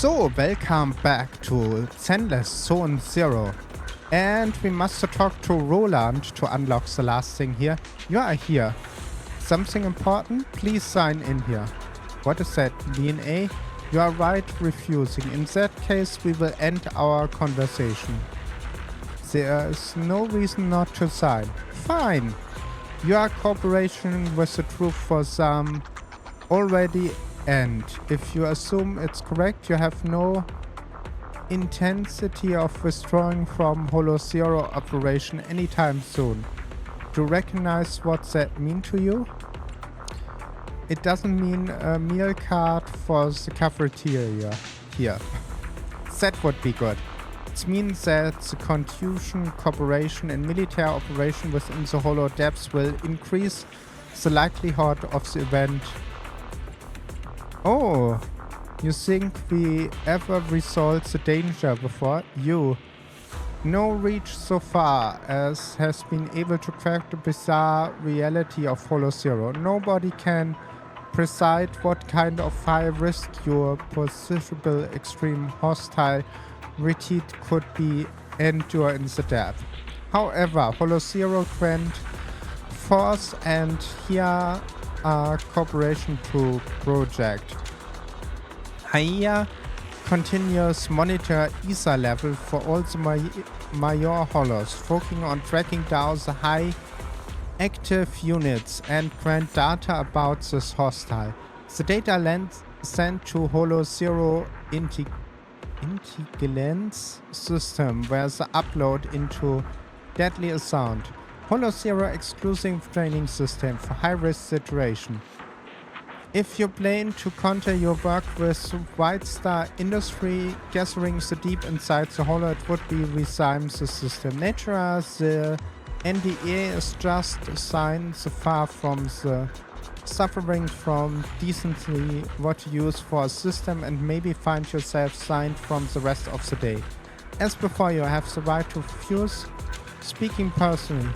So, welcome back to Zenless Zone Zero. And we must talk to Roland to unlock the last thing here. You are here. Something important? Please sign in here. What is that? DNA? You are right, refusing. In that case, we will end our conversation. There is no reason not to sign. Fine. You are cooperating with the truth for some already end. If you assume it's correct, you have no intensity of withdrawing from HoYoverse operation anytime soon. Do you recognize what that means to you? It doesn't mean a meal card for the cafeteria here. That would be good. It means that the confusion, cooperation and military operation within the Holo depths will increase the likelihood of the event. Oh, you think we ever resolved the danger before? You. No reach so far as has been able to crack the bizarre reality of HoYoverse. Nobody can decide what kind of high risk your possible extreme hostile retreat could be endure in the depth. However, HoYoverse grant force and here are cooperation to project. HoYoverse continuous monitor ether level for all the major holos, focusing on tracking down the high active units and grant data about this hostile. The data sent to HoYoverse intelligence system where the upload into deadly assault. HoYoverse exclusive training system for high-risk situation. If you plan to counter your work with White Star Industry gathering the deep inside the holo, it would be resign the system. Nature, the NDA is just a sign so far from the suffering from decently what you use for a system and maybe find yourself signed from the rest of the day. As before, you have the right to refuse. Speaking personally,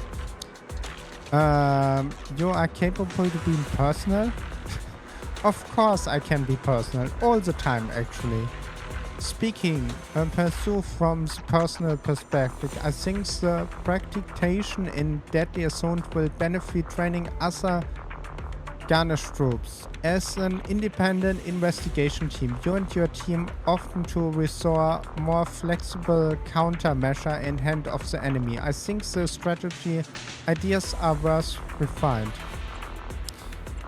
you are capable of being personal? Of course I can be personal, all the time actually. Speaking pursue from the personal perspective, I think the practication in deadly assault will benefit training other Garnish troops. As an independent investigation team, you and your team often to resort more flexible countermeasure in hand of the enemy. I think the strategy ideas are worth refined.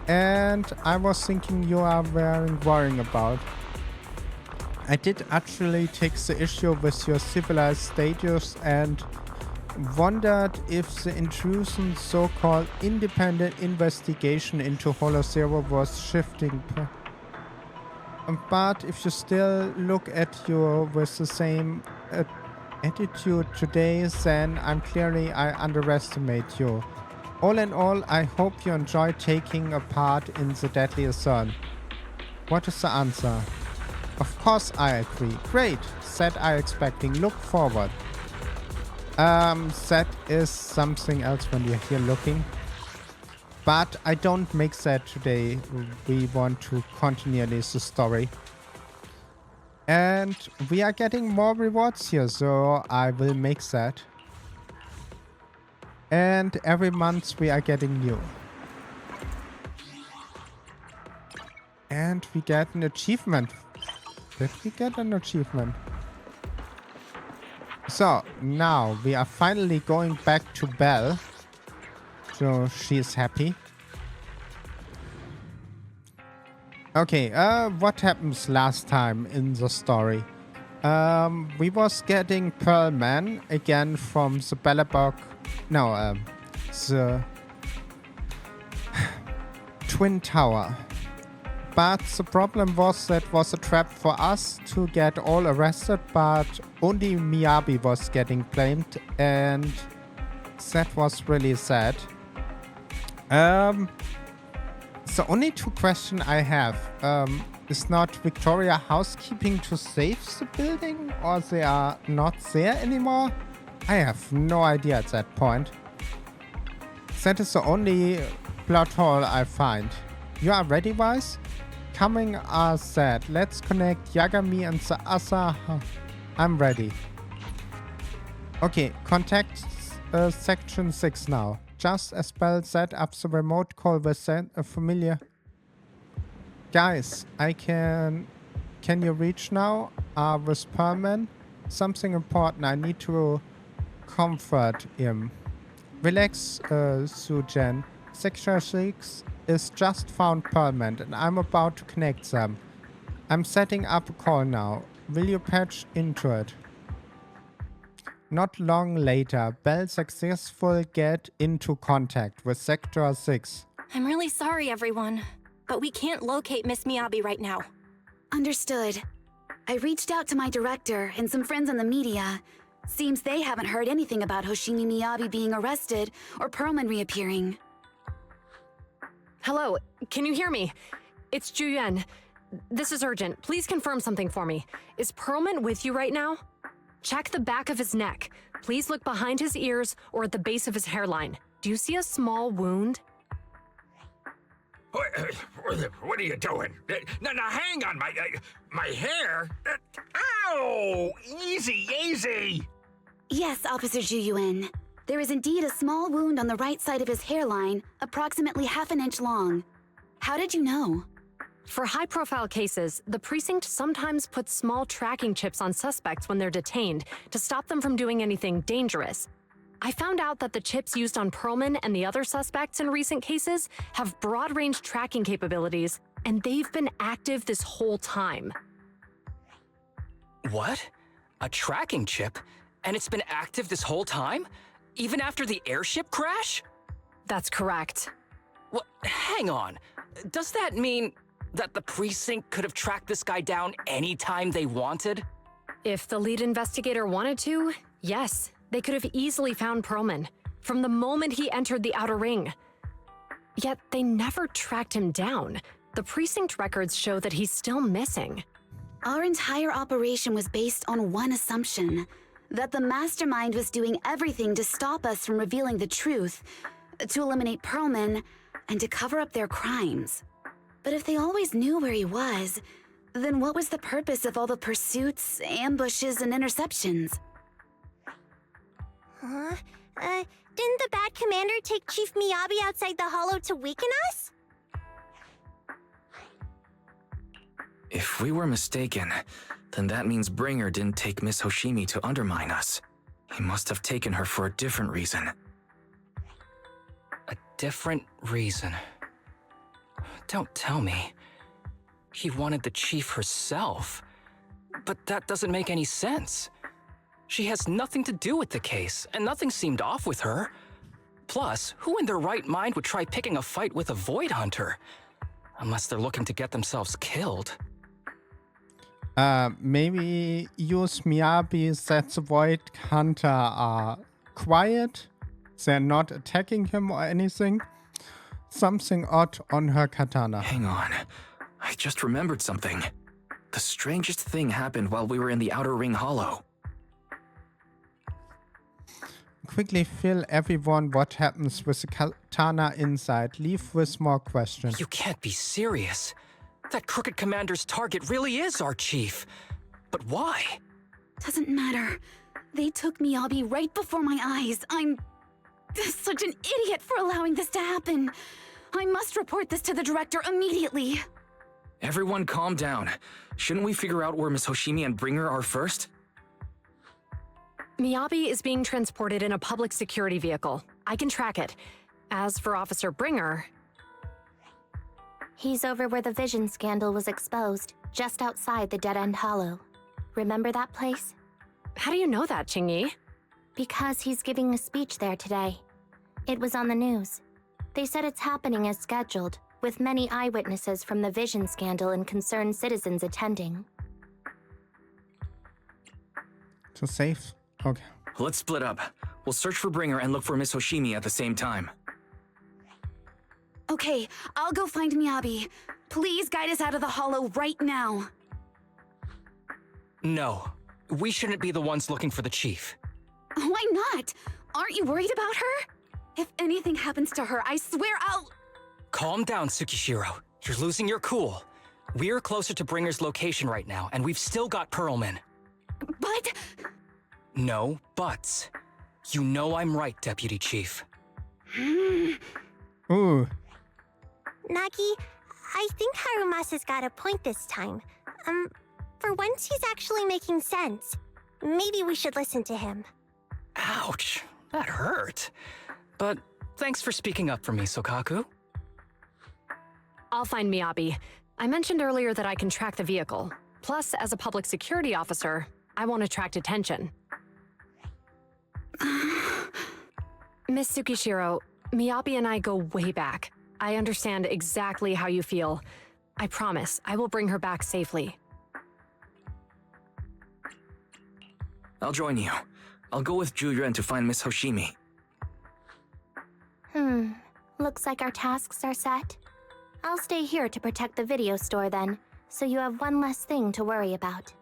And I was thinking you are very worrying about. I did actually take the issue with your civilized status and wondered if the intrusion so-called independent investigation into HoYoverse was shifting. But if you still look at you with the same attitude today, then I underestimate you. All in all, I hope you enjoy taking a part in the deadly assault. What is the answer? Of course I agree. Great, said I expecting. Look forward. That is something else when you're here looking. But I don't make that today. We want to continue this story. And we are getting more rewards here, so I will make that. And every month we are getting new. And we get an achievement. Did we get an achievement? So, now we are finally going back to Belle. So, she is happy. Okay, what happens last time in the story? We was getting Pearl Man again from the Bellabog. No, the Twin Tower. But the problem was that was a trap for us to get all arrested, but only Miyabi was getting blamed, and that was really sad. The only two questions I have is not Victoria housekeeping to save the building, or they are not there anymore? I have no idea at that point. That is the only plot hole I find. You are ready, Wise? Incoming are set. Let's connect Yagami and the Asa. I'm ready. Okay, contact section 6 now. Just as Bell set up the remote call with a familiar. Guys, can you reach now? With Perman? Something important. I need to comfort him. Relax, Sujan. Section 6 is just found Perman and I'm about to connect them. I'm setting up a call now. Will you patch into it? Not long later, Bell successfully get into contact with Sector 6. I'm really sorry, everyone, but we can't locate Miss Miyabi right now. Understood. I reached out to my director and some friends in the media. Seems they haven't heard anything about Hoshimi Miyabi being arrested or Perlman reappearing. Hello, can you hear me? It's Juyen. This is urgent. Please confirm something for me. Is Perlman with you right now? Check the back of his neck. Please look behind his ears or at the base of his hairline. Do you see a small wound? What are you doing? Now hang on, my hair? Ow! Easy, easy! Yes, Officer Juyuan. There is indeed a small wound on the right side of his hairline, approximately half an inch long. How did you know? For high-profile cases, the precinct sometimes puts small tracking chips on suspects when they're detained to stop them from doing anything dangerous. I found out that the chips used on Perlman and the other suspects in recent cases have broad-range tracking capabilities, and they've been active this whole time. What? A tracking chip? And it's been active this whole time? Even after the airship crash? That's correct. Well, hang on. Does that mean that the precinct could have tracked this guy down anytime they wanted? If the lead investigator wanted to, yes, they could have easily found Perlman from the moment he entered the outer ring. Yet they never tracked him down. The precinct records show that he's still missing. Our entire operation was based on one assumption, that the mastermind was doing everything to stop us from revealing the truth, to eliminate Perlman, and to cover up their crimes. But if they always knew where he was, then what was the purpose of all the pursuits, ambushes, and interceptions? Huh? Didn't the bad commander take Chief Miyabi outside the hollow to weaken us? If we were mistaken, then that means Bringer didn't take Miss Hoshimi to undermine us. He must have taken her for a different reason. A different reason? Don't tell me. He wanted the chief herself. But that doesn't make any sense. She has nothing to do with the case, and nothing seemed off with her. Plus, who in their right mind would try picking a fight with a Void Hunter? Unless they're looking to get themselves killed. Maybe use Miyabi that the Void Hunter are quiet. They're not attacking him or anything. Something odd on her katana. Hang on. I just remembered something. The strangest thing happened while we were in the Outer Ring Hollow. Quickly fill everyone what happens with the katana inside. Leave with more questions. You can't be serious. That crooked commander's target really is our chief. But why? Doesn't matter. They took Miyabi right before my eyes. I'm such an idiot for allowing this to happen. I must report this to the director immediately. Everyone calm down. Shouldn't we figure out where Miss Hoshimi and Bringer are first? Miyabi is being transported in a public security vehicle. I can track it. As for Officer Bringer... He's over where the vision scandal was exposed, just outside the Dead End Hollow. Remember that place? How do you know that, Qingyi? Because he's giving a speech there today. It was on the news. They said it's happening as scheduled, with many eyewitnesses from the vision scandal and concerned citizens attending. To save? Okay. Let's split up. We'll search for Bringer and look for Miss Hoshimi at the same time. Okay, I'll go find Miyabi. Please guide us out of the hollow right now. No. We shouldn't be the ones looking for the chief. Why not? Aren't you worried about her? If anything happens to her, I swear I'll... Calm down, Tsukishiro. You're losing your cool. We're closer to Bringer's location right now, and we've still got Perlman. But... No buts. You know I'm right, Deputy Chief. Ooh. Nagi, I think Harumasa's got a point this time. For once he's actually making sense. Maybe we should listen to him. Ouch, that hurt. But thanks for speaking up for me, Sokaku. I'll find Miyabi. I mentioned earlier that I can track the vehicle. Plus, as a public security officer, I won't attract attention. Miss Tsukishiro, Miyabi and I go way back. I understand exactly how you feel. I promise I will bring her back safely. I'll join you. I'll go with Juyuan to find Miss Hoshimi. Looks like our tasks are set. I'll stay here to protect the video store then, so you have one less thing to worry about.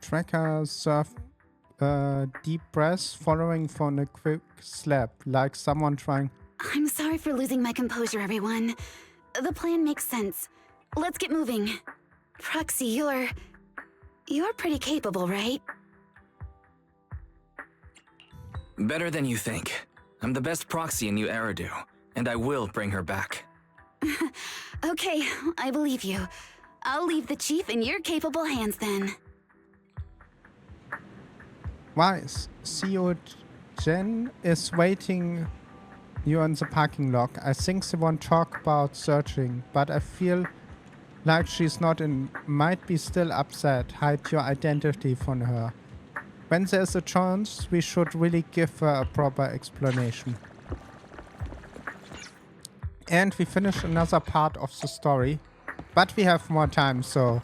Tracker served deep breaths following from a quick slap, like someone trying... I'm sorry for losing my composure, everyone. The plan makes sense. Let's get moving. Proxy, you're pretty capable, right? Better than you think. I'm the best proxy in New Eridu, and I will bring her back. Okay, I believe you. I'll leave the chief in your capable hands then. Wise. CEO Jen is waiting you in the parking lot. I think they won't talk about searching, but I feel like she's not in, might be still upset. Hide your identity from her. When there's a chance, we should really give her a proper explanation. And we finish another part of the story, but we have more time, so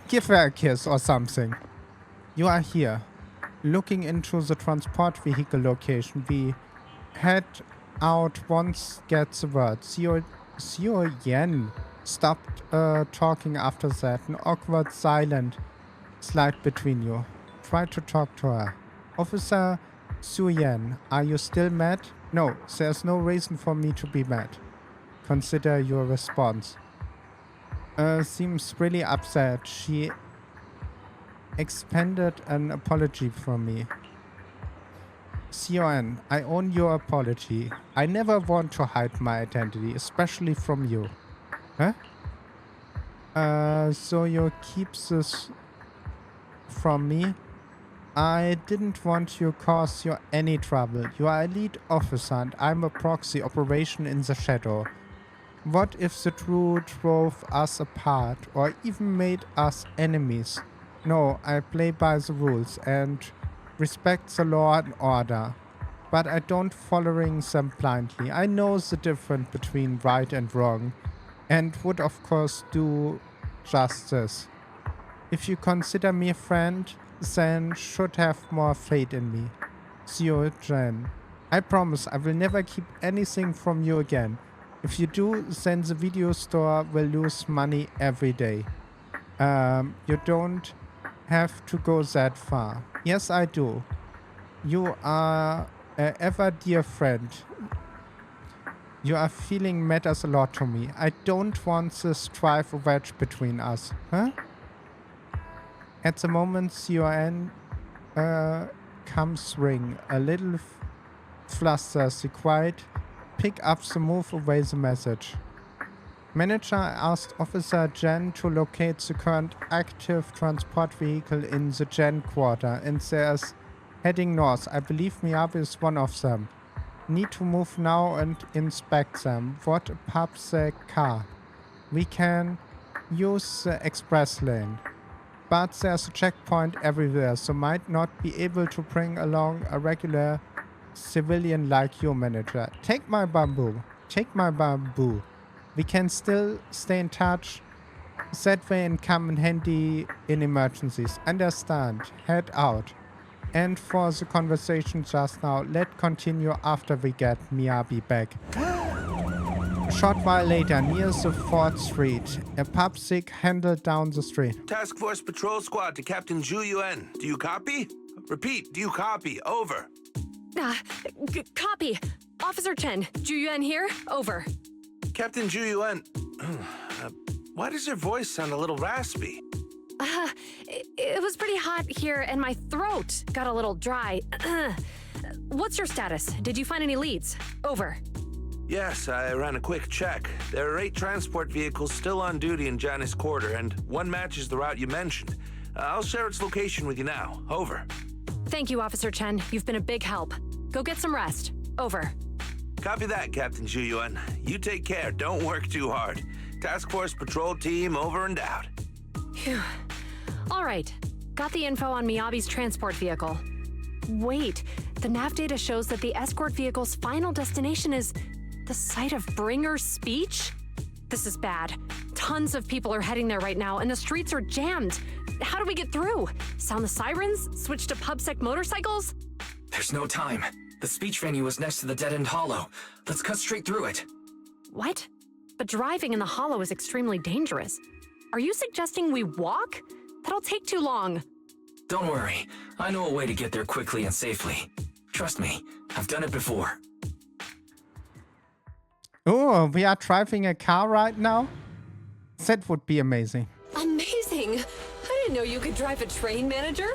give her a kiss or something. You are here, looking into the transport vehicle location. We head out once gets the word. Seo Yen stopped talking after that. An awkward silence slide between you. Try to talk to her. Officer Su Yen, are you still mad? No, there's no reason for me to be mad. Consider your response. Seems really upset. She expended an apology from me. Sion, I own your apology. I never want to hide my identity, especially from you. Huh? So you keep this from me? I didn't want to cause you any trouble. You are a lead officer and I'm a proxy operation in the shadow. What if the truth drove us apart or even made us enemies? No, I play by the rules and respect the law and order, but I don't following them blindly. I know the difference between right and wrong and would of course do justice. If you consider me a friend, then should have more faith in me. Seo Jen. I promise I will never keep anything from you again. If you do, then the video store will lose money every day. You don't have to go that far. Yes, I do. You are an ever dear friend. Your feeling matters a lot to me. I don't want this strife or wedge between us. Huh? At the moment, CON comes ring. A little fluster. She quiet. Pick up the move away the message. Manager asked Officer Jen to locate the current active transport vehicle in the Jen quarter and says heading north. I believe Miyabi is one of them. Need to move now and inspect them. What a pubsec car. We can use the express lane. But there's a checkpoint everywhere, so might not be able to bring along a regular civilian like you, manager. Take my bamboo. Take my bamboo. We can still stay in touch that way and come in handy in emergencies. Understand. Head out. And for the conversation just now, let's continue after we get Miyabi back. A short while later, near the 4th Street, a pubsec handled down the street. Task Force Patrol Squad to Captain Zhu Yuan. Do you copy? Repeat, do you copy? Over. Copy. Officer Chen, Juyuan here. Over. Captain Zhu Yuan, Why does your voice sound a little raspy? It was pretty hot here, and my throat got a little dry. What's your status? Did you find any leads? Over. Yes, I ran a quick check. There are 8 transport vehicles still on duty in Janus Quarter, and one matches the route you mentioned. I'll share its location with you now. Over. Thank you, Officer Chen. You've been a big help. Go get some rest. Over. Copy that, Captain Zhu. You take care. Don't work too hard. Task Force Patrol Team over and out. Phew. All right. Got the info on Miyabi's transport vehicle. Wait, the nav data shows that the escort vehicle's final destination is the site of Bringer's speech? This is bad. Tons of people are heading there right now, and the streets are jammed. How do we get through? Sound the sirens? Switch to PubSec motorcycles? There's no time. The speech venue is next to the dead-end hollow. Let's cut straight through it. What? But driving in the hollow is extremely dangerous. Are you suggesting we walk? That'll take too long. Don't worry. I know a way to get there quickly and safely. Trust me, I've done it before. Oh, we are driving a car right now? That would be amazing. Amazing! I didn't know you could drive a train, manager.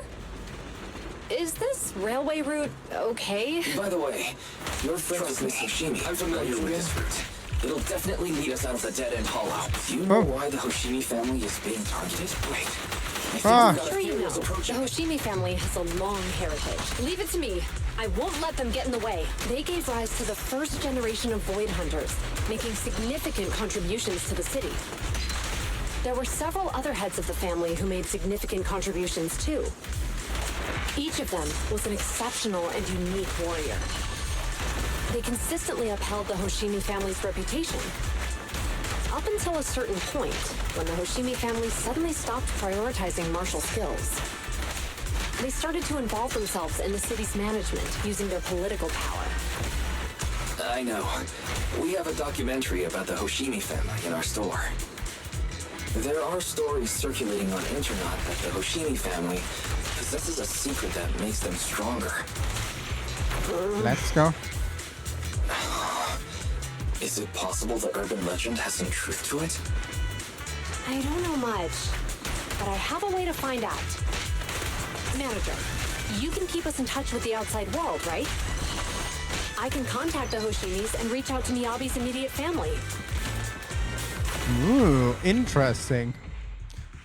Is this railway route okay? By the way, your friend is Miss Hoshimi. I'm familiar with this route. It'll definitely lead us out of the dead-end hollow. Do you know why the Hoshimi family is being targeted? Wait. I'm sure you know. The Hoshimi family has a long heritage. Leave it to me. I won't let them get in the way. They gave rise to the first generation of Void Hunters, making significant contributions to the city. There were several other heads of the family who made significant contributions too. Each of them was an exceptional and unique warrior. They consistently upheld the Hoshimi family's reputation. Up until a certain point, when the Hoshimi family suddenly stopped prioritizing martial skills. They started to involve themselves in the city's management, using their political power. I know. We have a documentary about the Hoshimi family in our store. There are stories circulating on internet that the Hoshimi family possesses a secret that makes them stronger. Let's go. Is it possible the urban legend has some truth to it? I don't know much, but I have a way to find out. Manager, you can keep us in touch with the outside world, right? I can contact the Hoshimis and reach out to Miyabi's immediate family. Ooh, interesting.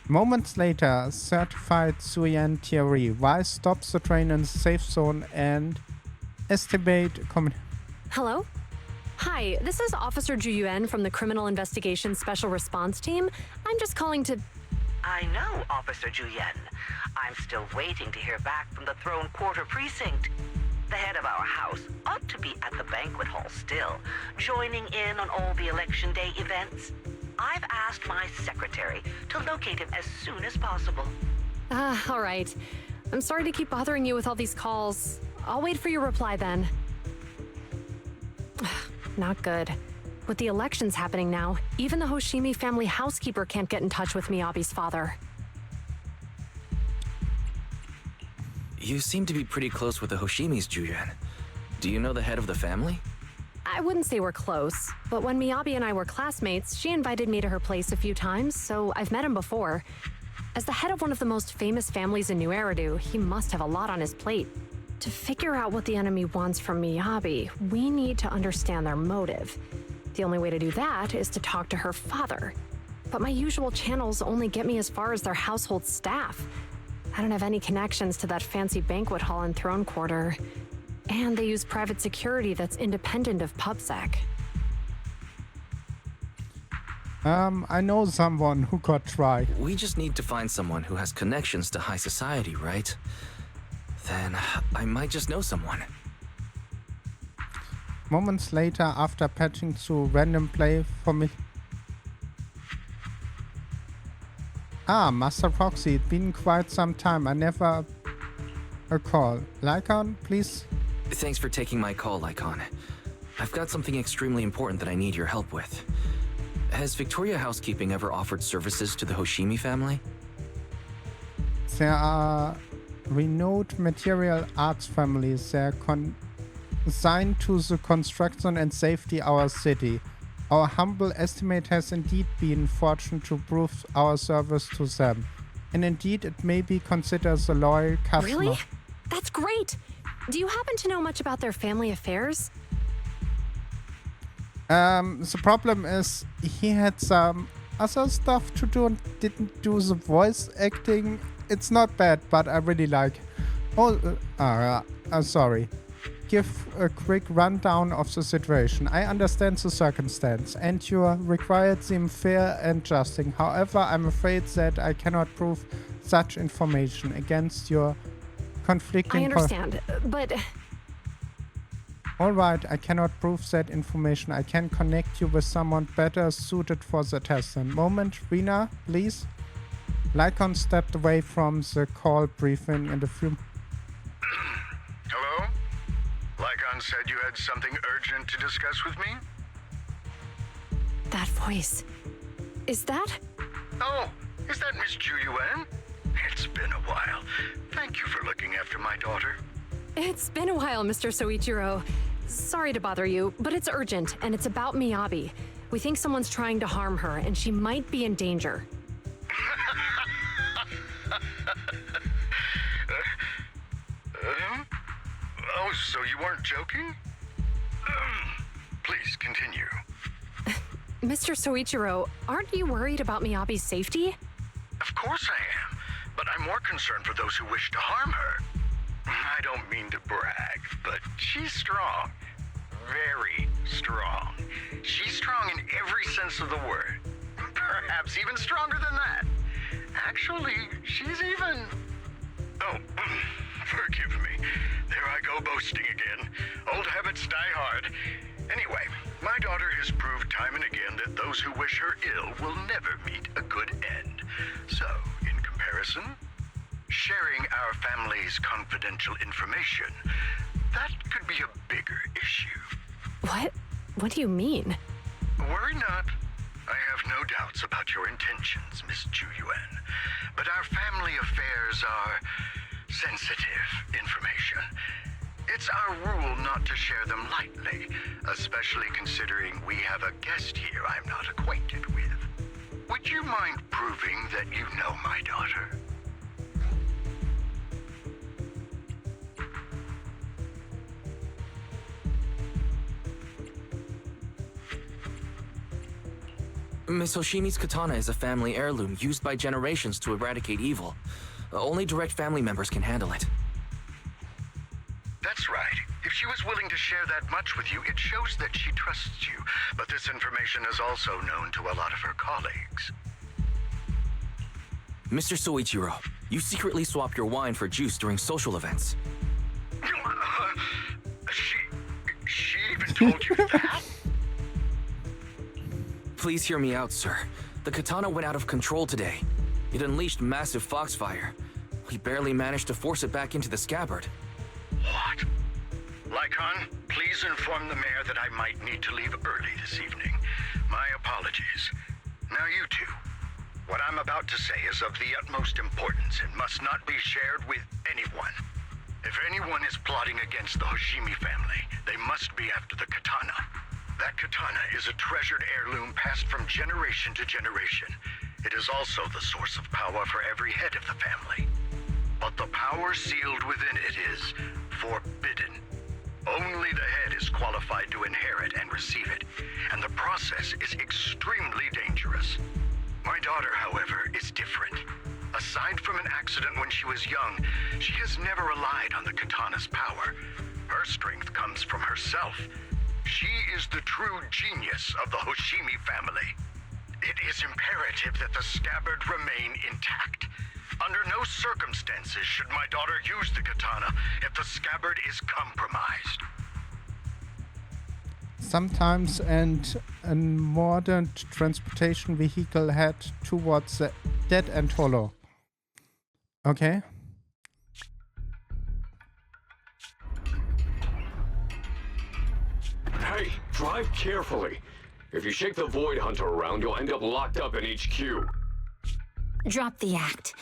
Moments later, certified Suyan Thierry. Why stops the train in the safe zone and estimate Hello? Hi, this is Officer Ju Yuan from the Criminal Investigations Special Response Team. I'm just calling to... I know, Officer Ju Yuan. I'm still waiting to hear back from the Throne Quarter Precinct. The head of our house ought to be at the banquet hall still, joining in on all the Election Day events. I've asked my secretary to locate him as soon as possible. All right. I'm sorry to keep bothering you with all these calls. I'll wait for your reply then. Not good. With the elections happening now, even the Hoshimi family housekeeper can't get in touch with Miyabi's father. You seem to be pretty close with the Hoshimis, Juyan. Do you know the head of the family? I wouldn't say we're close, but when Miyabi and I were classmates, she invited me to her place a few times, so I've met him before. As the head of one of the most famous families in New Eridu, he must have a lot on his plate. To figure out what the enemy wants from Miyabi, we need to understand their motive. The only way to do that is to talk to her father. But my usual channels only get me as far as their household staff. I don't have any connections to that fancy banquet hall in Throne Quarter. And they use private security that's independent of PubSec. I know someone who got tried. We just need to find someone who has connections to high society, right? Then I might just know someone. Moments later, after patching through random play for me. Master Proxy, it's been quite some time. I never a call. Lycon, please. Thanks for taking my call, Lycon. I've got something extremely important that I need your help with. Has Victoria Housekeeping ever offered services to the Hoshimi family? There are renowned material arts families. They're consigned to the construction and safety of our city. Our humble estimate has indeed been fortunate to prove our service to them. And indeed, it may be considered as a loyal customer. Really? That's great! Do you happen to know much about their family affairs? The problem is he had some other stuff to do and didn't do the voice acting. It's not bad, but I really like. Sorry. Give a quick rundown of the situation. I understand the circumstance, and you required them fair and justing. However, I'm afraid that I cannot prove such information against your conflicting. I understand, but... Alright, I cannot prove that information. I can connect you with someone better suited for the test. A moment, Rina, please. Lycon stepped away from the call briefing in a few... Hello? Lycon said you had something urgent to discuss with me? That voice... Is that... Oh, is that Miss Ju Yuan? It's been a while. Thank you for looking after my daughter. It's been a while, Mr. Soichiro. Sorry to bother you, but it's urgent, and it's about Miyabi. We think someone's trying to harm her, and she might be in danger. Oh, so you weren't joking? Please, continue. Mr. Soichiro, aren't you worried about Miyabi's safety? Of course I am, but I'm more concerned for those who wish to harm her. I don't mean to brag, but she's strong. Very strong. She's strong in every sense of the word. Perhaps even stronger than that. Actually, she's even... Oh, forgive me. There I go boasting again. Old habits die hard. Anyway, my daughter has proved time and again that those who wish her ill will never meet a good end. So, in comparison, sharing our family's confidential information, that could be a bigger issue. What? What do you mean? Worry not. I have no doubts about your intentions, Miss Ju Yuan. But our family affairs are sensitive information. It's our rule not to share them lightly, especially considering we have a guest here I'm not acquainted with. Would you mind proving that you know my daughter? Miss Hoshimi's katana is a family heirloom used by generations to eradicate evil. Only direct family members can handle it. That's right. If she was willing to share that much with you, it shows that she trusts you. But this information is also known to a lot of her colleagues. Mr. Soichiro, you secretly swap your wine for juice during social events. She even told you that? Please hear me out, sir. The katana went out of control today. It unleashed massive foxfire. We barely managed to force it back into the scabbard. What? Lycon, please inform the mayor that I might need to leave early this evening. My apologies. Now you two. What I'm about to say is of the utmost importance and must not be shared with anyone. If anyone is plotting against the Hoshimi family, they must be after the katana. That katana is a treasured heirloom passed from generation to generation. It is also the source of power for every head of the family. But the power sealed within it is forbidden. Only the head is qualified to inherit and receive it, and the process is extremely dangerous. My daughter, however, is different. Aside from an accident when she was young, she has never relied on the katana's power. Her strength comes from herself. She is the true genius of the Hoshimi family. It is imperative that the scabbard remain intact. Under no circumstances should my daughter use the katana if the scabbard is compromised. Sometimes a modern transportation vehicle head towards the dead end hollow. Okay. Hey, drive carefully. If you shake the Void Hunter around, you'll end up locked up in HQ. Drop the act.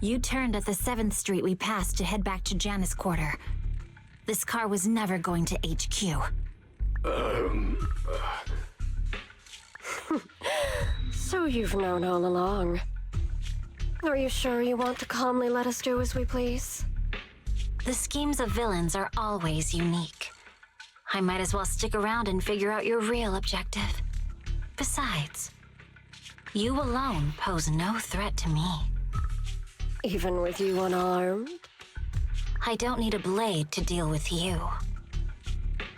You turned at the 7th Street we passed to head back to Janus Quarter. This car was never going to HQ. So you've known all along. Are you sure you want to calmly let us do as we please? The schemes of villains are always unique. I might as well stick around and figure out your real objective. Besides, you alone pose no threat to me. Even with you unarmed? I don't need a blade to deal with you.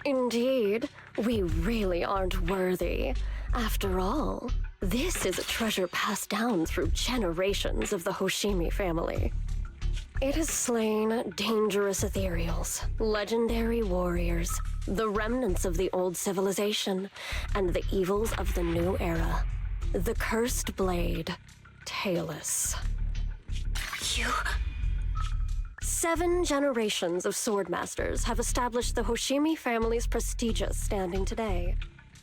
Indeed, we really aren't worthy. After all, this is a treasure passed down through generations of the Hoshimi family. It has slain dangerous Ethereals, legendary warriors, the remnants of the old civilization, and the evils of the new era. The cursed blade, Tailless. You... 7 generations of swordmasters have established the Hoshimi family's prestigious standing today.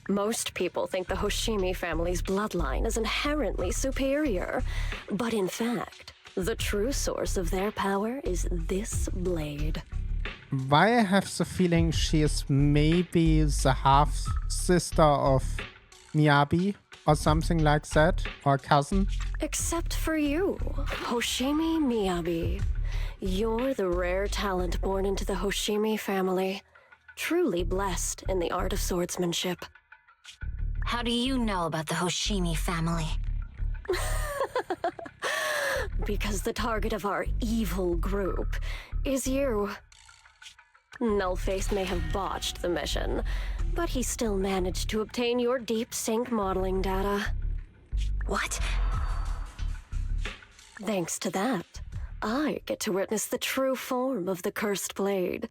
Most people think the Hoshimi family's bloodline is inherently superior, but in fact, the true source of their power is this blade. Why I have the feeling she is maybe the half-sister of Miyabi or something like that, or cousin? Except for you, Hoshimi Miyabi. You're the rare talent born into the Hoshimi family, truly blessed in the art of swordsmanship. How do you know about the Hoshimi family? Because the target of our evil group is you. Nullface may have botched the mission, but he still managed to obtain your deep sync modeling data. What? Thanks to that, I get to witness the true form of the cursed blade.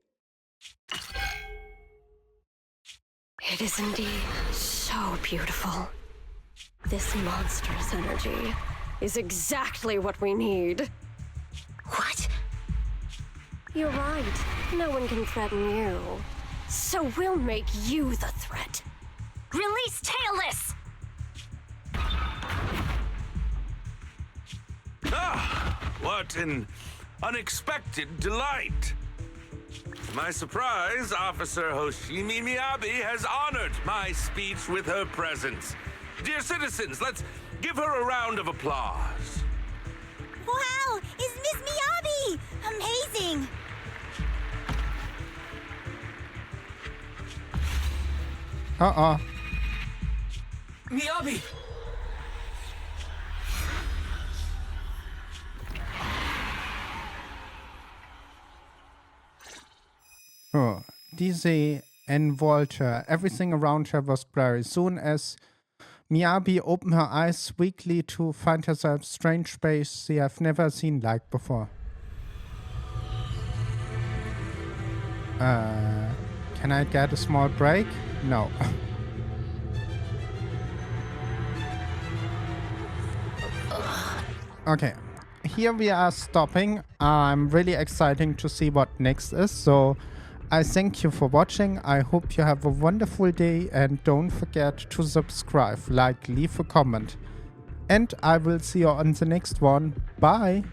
It is indeed so beautiful. This monstrous energy is exactly what we need. What? You're right. No one can threaten you. So we'll make you the threat. Release Tailless! Ah, what an unexpected delight. To my surprise, Officer Hoshimi Miyabi has honored my speech with her presence. Dear citizens, let's give her a round of applause. Wow! Is Miss Miyabi! Amazing! Uh-oh. Miyabi! Oh, Dizzy and Walter. Everything around her was blurry. Soon as Miyabi opened her eyes weakly to find herself strange space she have never seen like before. Can I get a small break? No. Okay, here we are stopping. I'm really excited to see what next is, so I thank you for watching. I hope you have a wonderful day and don't forget to subscribe, like, leave a comment. And I will see you on the next one. Bye!